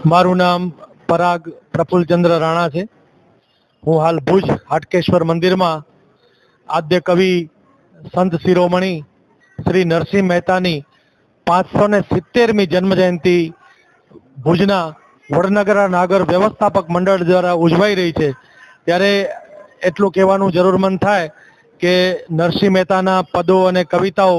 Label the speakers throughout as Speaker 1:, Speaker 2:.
Speaker 1: મારું નામ પરાગ પ્રફુલ્લચંદ્ર રાણા છે. હું હાલ ભુજ હાટકેશ્વર મંદિરમાં આદ્ય કવિ સંત શિરોમણી શ્રી નરસિંહ મહેતાની 570મી જન્મજયંતિ ભુજના વડનગરા નાગર વ્યવસ્થાપક મંડળ દ્વારા ઉજવાઈ રહી છે. ત્યારે એટલું કહેવાનું જરૂરમંદ થાય કે નરસિંહ મહેતાના પદો અને કવિતાઓ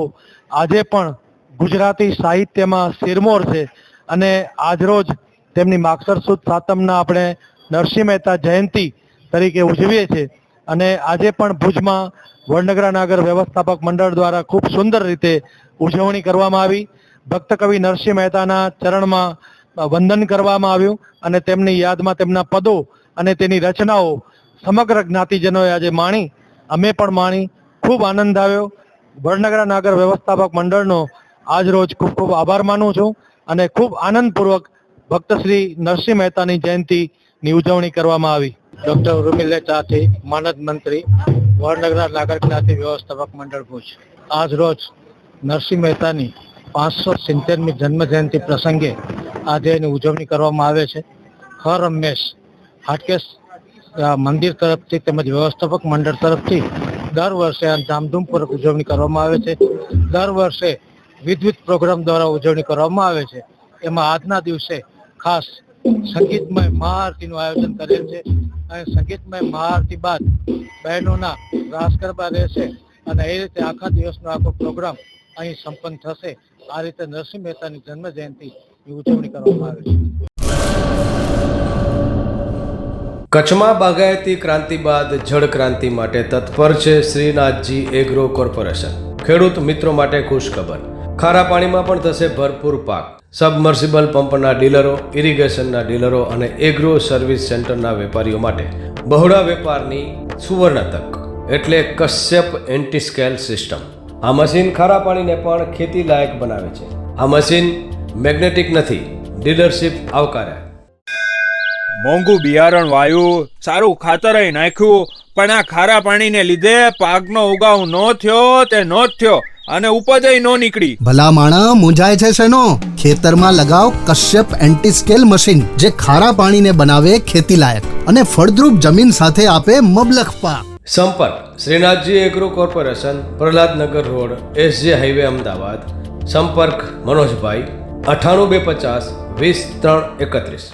Speaker 1: આજે પણ ગુજરાતી સાહિત્યમાં શિરમોર છે અને આજરોજ તેમની માગસર સુદ સાતમના આપણે નરસિંહ મહેતા જયંતિ તરીકે ઉજવીએ છીએ અને આજે પણ ભુજમાં વડનગરા નાગર વ્યવસ્થાપક મંડળ દ્વારા ખૂબ સુંદર રીતે ઉજવણી કરવામાં આવી. ભક્ત કવિ નરસિંહ મહેતાના ચરણમાં વંદન કરવામાં આવ્યું અને તેમની યાદમાં તેમના પદો અને તેની રચનાઓ સમગ્ર જ્ઞાતિજનોએ આજે માણી. અમે પણ માણી. ખૂબ આનંદ આવ્યો. વડનગરા નાગર વ્યવસ્થાપક મંડળનો આજ રોજ ખૂબ ખૂબ આભાર માનું છું અને ખૂબ આનંદપૂર્વક ભક્ત શ્રી નરસિંહ મહેતાની જયંતિની ઉજવણી કરવામાં આવી. ડૉક્ટર ઉર્મિલે ચાથી, માનદ મંત્રી, વડનગરા નાગર જ્ઞાતિ વ્યવસ્થાપક મંડળ ભુજ. આજ રોજ નરસિંહ મહેતાની 570મી જન્મ જયંતિ પ્રસંગે આજે એની ઉજવણી કરવામાં આવે છે. હર હંમેશ હાટકેશ મંદિર તરફથી તેમજ વ્યવસ્થાપક મંડળ તરફથી દર વર્ષે આ ધામધૂમપૂર્વક ઉજવણી કરવામાં આવે છે. દર વર્ષે વિવિધ પ્રોગ્રામ દ્વારા ઉજવણી કરવામાં આવે છે. એમાં આજના દિવસે ખાસ સંગીતમય મહાઆરતીનું આયોજન કરેલ છે અને સંગીતમય મહાઆરતી બાદ બહેનોના રાસ ગરબા રહેશે અને એ રીતે આખા દિવસનો આખો પ્રોગ્રામ અહીં સંપન્ન થશે. આ રીતે નરસિંહ મહેતાની જન્મ જયંતિની ઉજવણી કરવામાં આવે છે.
Speaker 2: કચ્છમાં બાગાયતી ક્રાંતિ બાદ જળ ક્રાંતિ માટે તત્પર છે શ્રીનાથજી એગ્રો કોર્પોરેશન. ખેડૂત મિત્રો માટે ખુશખબર. ખારા પાણીમાં પણ થશે ભરપૂર પાક. સબમર્સિબલ પંપના ડીલરો, ઇરિગેશનના ડીલરો અને એગ્રો સર્વિસ સેન્ટરના વેપારીઓ માટે બહોળા વેપારની સુવર્ણ તક એટલે કશ્યપ એન્ટીસ્કેલ સિસ્ટમ. આ મશીન ખારા પાણીને પણ ખેતી લાયક બનાવે છે. આ મશીન મેગ્નેટિક નથી. ડીલરશીપ આવકાર્યા.
Speaker 3: મોંઘું બિયારણ વાયું, સારું ખાતર નાખ્યું, પણ આ ખારા પાણીને લીધે પાકનો ઉગાવ નો થયો તે નો જ થયો અને ઉપજ નો નીકળી.
Speaker 4: ભલા માણા મૂંઝાય છે શેનો? ખેતરમાં લગાવ કશ્યપ એન્ટીસ્કેલ મશીન, જે ખારા પાણીને બનાવે ખેતી લાયક અને ફળદ્રુપ જમીન સાથે આપે મબલખ પાક.
Speaker 2: સંપર્ક Shrinathji agro corporation, Prahlad Nagar road, SJ highway, Ahmedabad. સંપર્ક મનોજભાઈ 98 250 20 331.